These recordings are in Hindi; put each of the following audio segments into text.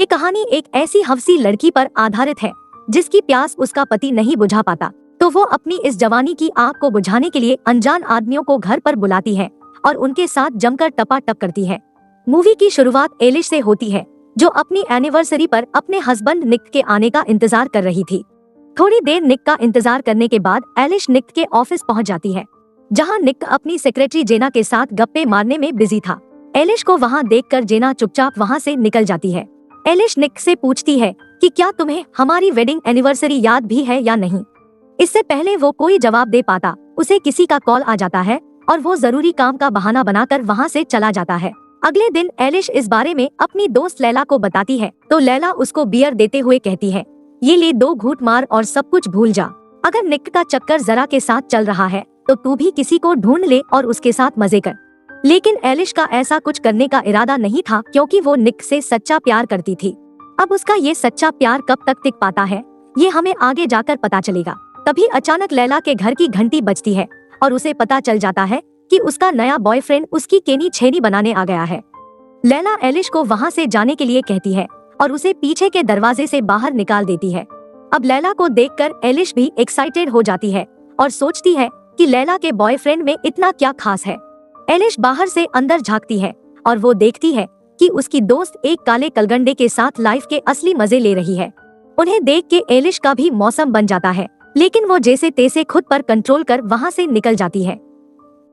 ये कहानी एक ऐसी हवसी लड़की पर आधारित है जिसकी प्यास उसका पति नहीं बुझा पाता, तो वो अपनी इस जवानी की आग को बुझाने के लिए अनजान आदमियों को घर पर बुलाती है और उनके साथ जमकर टपाटप करती है। मूवी की शुरुआत एलिश से होती है, जो अपनी एनिवर्सरी पर अपने हस्बैंड निक के आने का इंतजार कर रही थी। थोड़ी देर निक का इंतजार करने के बाद एलिश निक के ऑफिस पहुंच जाती है, जहां निक अपनी सेक्रेटरी जेना के साथ गप्पे मारने में बिजी था। एलिश को वहां देखकर जेना चुपचाप वहां से निकल जाती है। एलिश निक से पूछती है कि क्या तुम्हें हमारी वेडिंग एनिवर्सरी याद भी है या नहीं। इससे पहले वो कोई जवाब दे पाता, उसे किसी का कॉल आ जाता है और वो जरूरी काम का बहाना बनाकर वहां से चला जाता है। अगले दिन एलिश इस बारे में अपनी दोस्त लैला को बताती है, तो लैला उसको बियर देते हुए कहती है, ये ले 2 घूंट मार और सब कुछ भूल जा। अगर निक का चक्कर जरा के साथ चल रहा है तो तू भी किसी को ढूंढ ले और उसके साथ मजे कर। लेकिन एलिश का ऐसा कुछ करने का इरादा नहीं था, क्योंकि वो निक से सच्चा प्यार करती थी। अब उसका ये सच्चा प्यार कब तक टिक पाता है, ये हमें आगे जाकर पता चलेगा। तभी अचानक लैला के घर की घंटी बजती है और उसे पता चल जाता है कि उसका नया बॉयफ्रेंड उसकी केनी छेनी बनाने आ गया है। लैला एलिश को वहां से जाने के लिए कहती है और उसे पीछे के दरवाजे से बाहर निकाल देती है। अब लैला को देखकर एलिश भी एक्साइटेड हो जाती है और सोचती है कि लैला के बॉयफ्रेंड में इतना क्या खास है। एलिश बाहर से अंदर झांकती है और वो देखती है कि उसकी दोस्त एक काले कलगंडे के साथ लाइफ के असली मजे ले रही है। उन्हें देख के एलिश का भी मौसम बन जाता है, लेकिन वो जैसे तैसे खुद पर कंट्रोल कर वहां से निकल जाती है।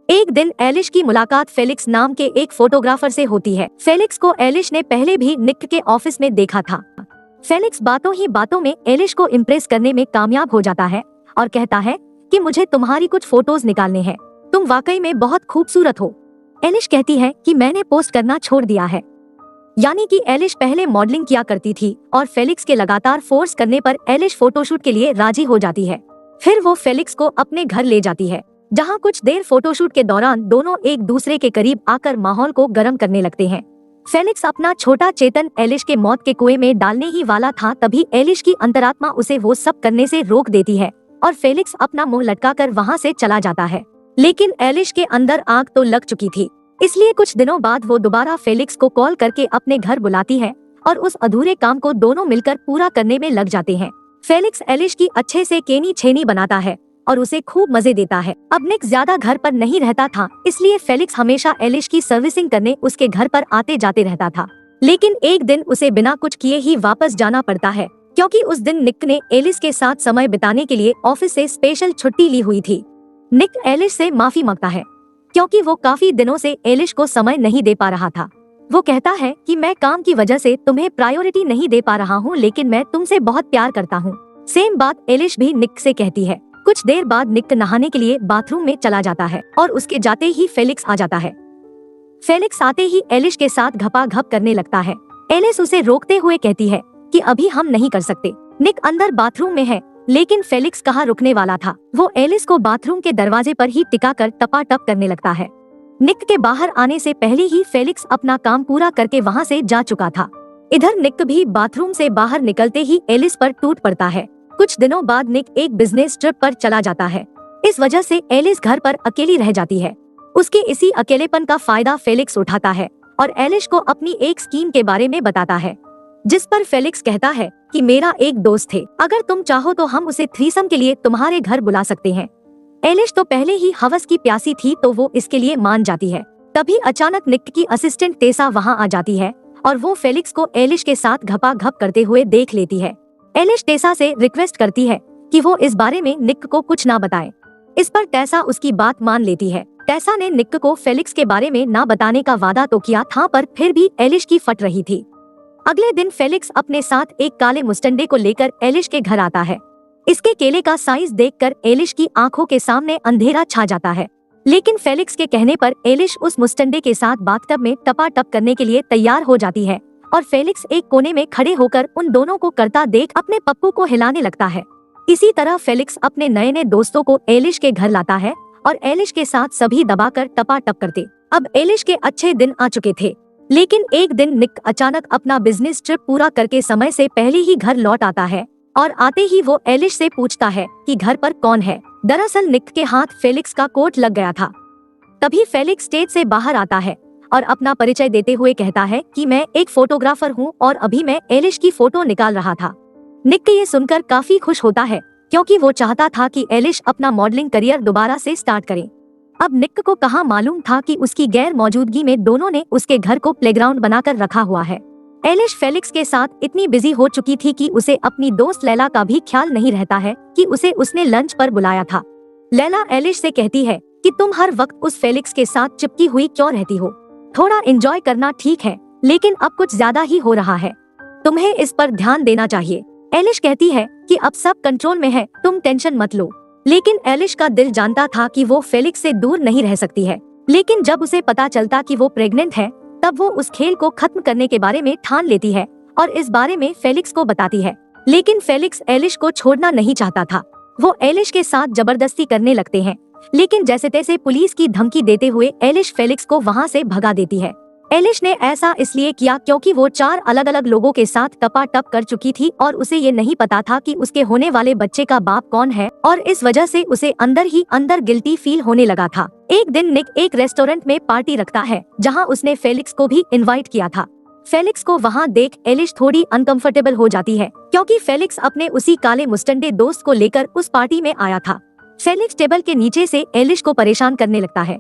एक दिन एलिश की मुलाकात फेलिक्स नाम के एक फोटोग्राफर से होती है। फेलिक्स को एलिश ने पहले भी निक के ऑफिस में देखा था। फेलिक्स बातों ही बातों में एलिश को इम्प्रेस करने में कामयाब हो जाता है और कहता है कि मुझे तुम्हारी कुछ फोटोज निकालने हैं, तुम वाकई में बहुत खूबसूरत हो। एलिश कहती है कि मैंने पोस्ट करना छोड़ दिया है। यानी कि एलिश पहले मॉडलिंग किया करती थी और फेलिक्स के लगातार फोर्स करने पर एलिश फोटोशूट के लिए राजी हो जाती है। फिर वो फेलिक्स को अपने घर ले जाती है, जहां कुछ देर फोटोशूट के दौरान दोनों एक दूसरे के करीब आकर माहौल को गर्म करने लगते हैं। फेलिक्स अपना छोटा चेतन एलिश के मौत के कुएं में डालने ही वाला था, तभी एलिश की अंतरात्मा उसे वो सब करने से रोक देती है और फेलिक्स अपना मुंह लटकाकर वहां से चला जाता है। लेकिन एलिश के अंदर आग तो लग चुकी थी, इसलिए कुछ दिनों बाद वो दोबारा फेलिक्स को कॉल करके अपने घर बुलाती है और उस अधूरे काम को दोनों मिलकर पूरा करने में लग जाते हैं। फेलिक्स एलिश की अच्छे से केनी छेनी बनाता है और उसे खूब मजे देता है। अब निक ज्यादा घर पर नहीं रहता था, इसलिए फेलिक्स हमेशा एलिश की सर्विसिंग करने उसके घर पर आते जाते रहता था। लेकिन एक दिन उसे बिना कुछ किए ही वापस जाना पड़ता है, क्योंकि उस दिन निक ने एलिश के साथ समय बिताने के लिए ऑफिस से स्पेशल छुट्टी ली हुई थी। निक एलिश से माफी मांगता है, क्योंकि वो काफी दिनों से एलिश को समय नहीं दे पा रहा था। वो कहता है कि मैं काम की वजह से तुम्हें प्रायोरिटी नहीं दे पा रहा हूँ, लेकिन मैं तुमसे बहुत प्यार करता हूँ। सेम बात एलिश भी निक से कहती है। कुछ देर बाद निक नहाने के लिए बाथरूम में चला जाता है और उसके जाते ही फेलिक्स आ जाता है। फेलिक्स आते ही एलिश के साथ घपाघप करने लगता है। एलिश उसे रोकते हुए कहती है कि अभी हम नहीं कर सकते। निक अंदर बाथरूम में है, लेकिन फेलिक्स कहाँ रुकने वाला था। वो एलिश को बाथरूम के दरवाजे पर ही टिकाकर टपाटप करने लगता है। निक के बाहर आने से पहले ही फेलिक्स अपना काम पूरा करके वहाँ से जा चुका था। इधर निक भी बाथरूम से बाहर निकलते ही एलिश पर टूट पड़ता है। कुछ दिनों बाद निक एक बिजनेस ट्रिप पर चला जाता है। इस वजह से एलिश घर पर अकेली रह जाती है। उसके इसी अकेलेपन का फायदा फेलिक्स उठाता है और एलिश को अपनी एक स्कीम के बारे में बताता है, जिस पर फेलिक्स कहता है कि मेरा एक दोस्त है, अगर तुम चाहो तो हम उसे थ्रीसम के लिए तुम्हारे घर बुला सकते हैं। एलिश तो पहले ही हवस की प्यासी थी, तो वो इसके लिए मान जाती है। तभी अचानक निक की असिस्टेंट तेसा वहां आ जाती है और वो फेलिक्स को एलिश के साथ घपाघप करते हुए देख लेती है। एलिश टेसा से रिक्वेस्ट करती है कि वो इस बारे में निक को कुछ ना बताए। इस पर टेसा उसकी बात मान लेती है। टेसा ने निक को फेलिक्स के बारे में ना बताने का वादा तो किया था, पर फिर भी एलिश की फट रही थी। अगले दिन फेलिक्स अपने साथ एक काले मुस्टंडे को लेकर एलिश के घर आता है। इसके केले का साइज देखकर एलिश की आंखों के सामने अंधेरा छा जाता है। लेकिन फेलिक्स के कहने पर एलिश उस मुस्टंडे के साथ बाथटब में टपाटप करने के लिए तैयार हो जाती है और फेलिक्स एक कोने में खड़े होकर उन दोनों को करता देख अपने पप्पू को हिलाने लगता है। इसी तरह फेलिक्स अपने नए नए दोस्तों को एलिश के घर लाता है और एलिश के साथ सभी दबाकर टपाटप करते। अब एलिश के अच्छे दिन आ चुके थे, लेकिन एक दिन निक अचानक अपना बिजनेस ट्रिप पूरा करके समय से पहले ही घर लौट आता है और आते ही वो एलिश से पूछता है कि घर पर कौन है। दरअसल निक के हाथ फेलिक्स का कोट लग गया था। तभी फेलिक्स स्टेज से बाहर आता है और अपना परिचय देते हुए कहता है कि मैं एक फोटोग्राफर हूँ और अभी मैं एलिश की फोटो निकाल रहा था। निक ये सुनकर काफी खुश होता है क्योंकि वो चाहता था कि एलिश अपना मॉडलिंग करियर दोबारा से स्टार्ट करे। अब निक को कहाँ मालूम था कि उसकी गैर मौजूदगी में दोनों ने उसके घर को प्लेग्राउंड बनाकर रखा हुआ है। एलिश फेलिक्स के साथ इतनी बिजी हो चुकी थी कि उसे अपनी दोस्त लैला का भी ख्याल नहीं रहता है कि उसे उसने लंच पर बुलाया था। लैला एलिश से कहती है कि तुम हर वक्त उस फेलिक्स के साथ चिपकी हुई क्यों रहती हो? थोड़ा एंजॉय करना ठीक है, लेकिन अब कुछ ज्यादा ही हो रहा है। तुम्हें इस पर ध्यान देना चाहिए। एलिश कहती है कि अब सब कंट्रोल में है, तुम टेंशन मत लो। लेकिन एलिश का दिल जानता था कि वो फेलिक्स से दूर नहीं रह सकती है। लेकिन जब उसे पता चलता कि वो प्रेग्नेंट है, तब वो उस खेल को खत्म करने के बारे में ठान लेती है और इस बारे में फेलिक्स को बताती है। लेकिन फेलिक्स एलिश को छोड़ना नहीं चाहता था। वो एलिश के साथ जबरदस्ती करने लगते हैं, लेकिन जैसे तैसे पुलिस की धमकी देते हुए एलिश फेलिक्स को वहाँ से भगा देती है। एलिश ने ऐसा इसलिए किया क्योंकि वो 4 अलग अलग लोगों के साथ टपाटप कर चुकी थी और उसे ये नहीं पता था कि उसके होने वाले बच्चे का बाप कौन है, और इस वजह से उसे अंदर ही अंदर गिल्टी फील होने लगा था। एक दिन निक एक रेस्टोरेंट में पार्टी रखता है जहां उसने फेलिक्स को भी इनवाइट किया था। फेलिक्स को वहां देख एलिश थोड़ी अनकंफर्टेबल हो जाती है क्योंकि फेलिक्स अपने उसी काले मुस्टंडे दोस्त को लेकर उस पार्टी में आया था। फेलिक्स टेबल के नीचे से एलिश को परेशान करने लगता है।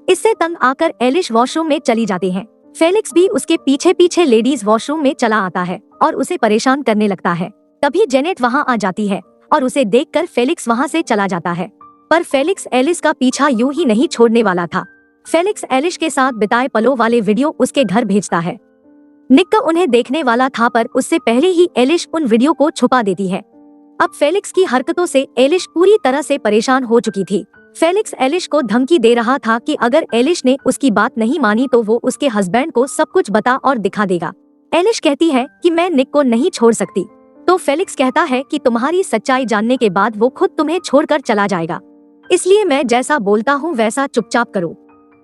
इससे तंग आकर एलिश वॉशरूम में चली जाती है। फेलिक्स भी उसके पीछे पीछे लेडीज वॉशरूम में चला आता है और उसे परेशान करने लगता है। तभी जेनेट वहां आ जाती है और उसे देखकर फेलिक्स वहां से चला जाता है। पर फेलिक्स एलिश का पीछा यूं ही नहीं छोड़ने वाला था। फेलिक्स एलिश के साथ बिताए पलों वाले वीडियो उसके घर भेजता है। निक उन्हें देखने वाला था, पर उससे पहले ही एलिश उन वीडियो को छुपा देती है। अब फेलिक्स की हरकतों से एलिश पूरी तरह से परेशान हो चुकी थी। फेलिक्स एलिश को धमकी दे रहा था कि अगर एलिश ने उसकी बात नहीं मानी तो वो उसके हस्बैंड को सब कुछ बता और दिखा देगा। एलिश कहती है कि मैं निक को नहीं छोड़ सकती, तो फेलिक्स कहता है कि तुम्हारी सच्चाई जानने के बाद वो खुद तुम्हें छोड़कर चला जाएगा, इसलिए मैं जैसा बोलता हूँ वैसा चुपचाप करो।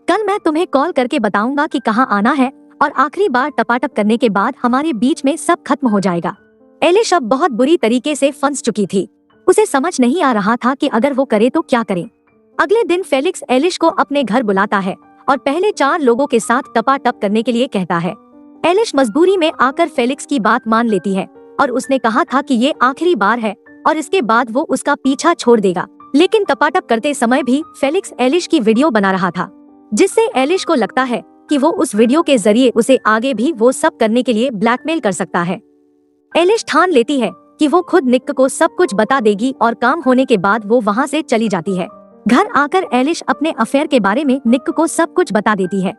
कल मैं तुम्हें कॉल करके बताऊंगा कि कहाँ आना है और आखिरी बार टपाटप करने के बाद हमारे बीच में सब खत्म हो जाएगा। एलिश अब बहुत बुरी तरीके से फंस चुकी थी। उसे समझ नहीं आ रहा था कि अगर वो करे तो क्या करे। अगले दिन फेलिक्स एलिश को अपने घर बुलाता है और पहले 4 लोगों के साथ टपाटप करने के लिए कहता है। एलिश मजबूरी में आकर फेलिक्स की बात मान लेती है और उसने कहा था कि ये आखिरी बार है और इसके बाद वो उसका पीछा छोड़ देगा। लेकिन टपाटप करते समय भी फेलिक्स एलिश की वीडियो बना रहा था, जिससे एलिश को लगता है कि वो उस वीडियो के जरिए उसे आगे भी वो सब करने के लिए ब्लैकमेल कर सकता है। एलिश ठान लेती है कि वो खुद निक को सब कुछ बता देगी और काम होने के बाद वो वहाँ से चली जाती है। घर आकर एलिश अपने अफेयर के बारे में निक को सब कुछ बता देती है।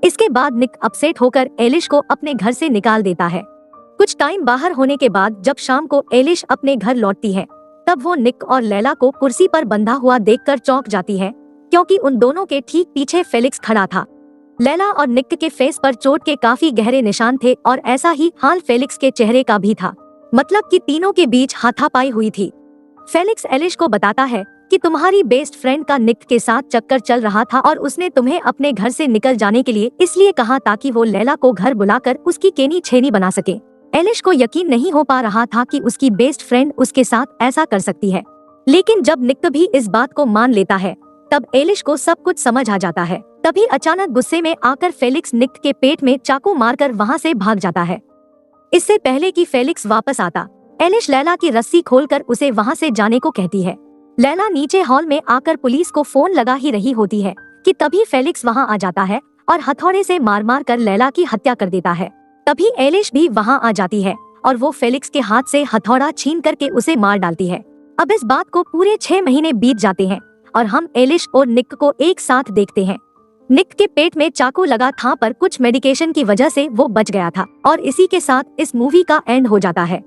इसके बाद निक अपसेट होकर एलिश को अपने घर से निकाल देता है। कुछ टाइम बाहर होने के बाद जब शाम को एलिश अपने घर लौटती है, तब वो निक और लैला को कुर्सी पर बंधा हुआ देखकर चौंक जाती है क्योंकि उन दोनों के ठीक पीछे फेलिक्स खड़ा था। लैला और निक के फेस पर चोट के काफी गहरे निशान थे और ऐसा ही हाल फेलिक्स के चेहरे का भी था, मतलब कि तीनों के बीच हाथापाई हुई थी। फेलिक्स एलिश को बताता है कि तुम्हारी बेस्ट फ्रेंड का निक के साथ चक्कर चल रहा था और उसने तुम्हें अपने घर से निकल जाने के लिए इसलिए कहा ताकि वो लैला को घर बुलाकर उसकी केनी छेनी बना सके। एलिश को यकीन नहीं हो पा रहा था कि उसकी बेस्ट फ्रेंड उसके साथ ऐसा कर सकती है, लेकिन जब निक भी इस बात को मान लेता है तब एलिश को सब कुछ समझ आ जाता है। तभी अचानक गुस्से में आकर फेलिक्स निक के पेट में चाकू मारकर वहाँ से भाग जाता है। इससे पहले कि फेलिक्स वापस आता, एलिश लैला की रस्सी खोलकर उसे वहाँ से जाने को कहती है। लैला नीचे हॉल में आकर पुलिस को फोन लगा ही रही होती है कि तभी फेलिक्स वहाँ आ जाता है और हथौड़े से मार मार कर लैला की हत्या कर देता है। तभी एलिश भी वहाँ आ जाती है और वो फेलिक्स के हाथ से हथौड़ा छीन करके उसे मार डालती है। अब इस बात को पूरे 6 महीने बीत जाते हैं और हम एलिश और निक को एक साथ देखते हैं। निक के पेट में चाकू लगा था, पर कुछ मेडिकेशन की वजह से वो बच गया था और इसी के साथ इस मूवी का एंड हो जाता है।